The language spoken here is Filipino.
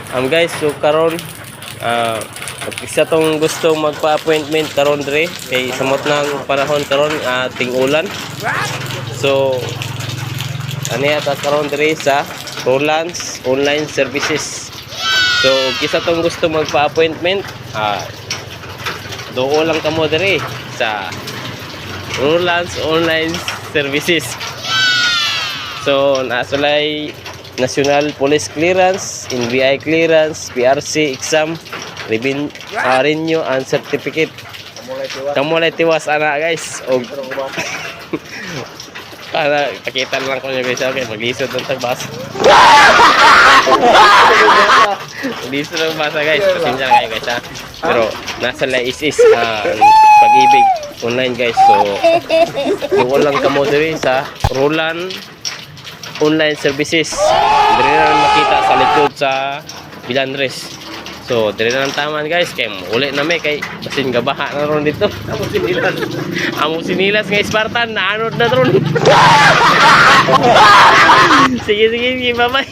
Guys, so karon isa tong gusto magpa-appointment karon dire kay samot ng panahon karon ating ulan. So ata karon dire sa Roland's Online Services. So kisa tong gusto magpa-appointment doo lang kamo dire sa Roland's Online Services. So nasulay National Police Clearance, NBI Clearance, PRC exam, renew and certificate. Kamu lay tiwas ana guys. Og para pakita lang ko niyo guys, okay, maglisod ng tagbasa. Maglisod ng basa guys, pasensya na kayo guys ha. Pero nasa lay is pag-ibig online guys. So doon lang kamo diri sa Roland Online Services. Dire na makita sa likod sa Bilandres. So dire na taman guys kay uli na may kay basin gabaha na ron dito. Amo sinilas nga Spartan naanod na ron. Sige bye bye.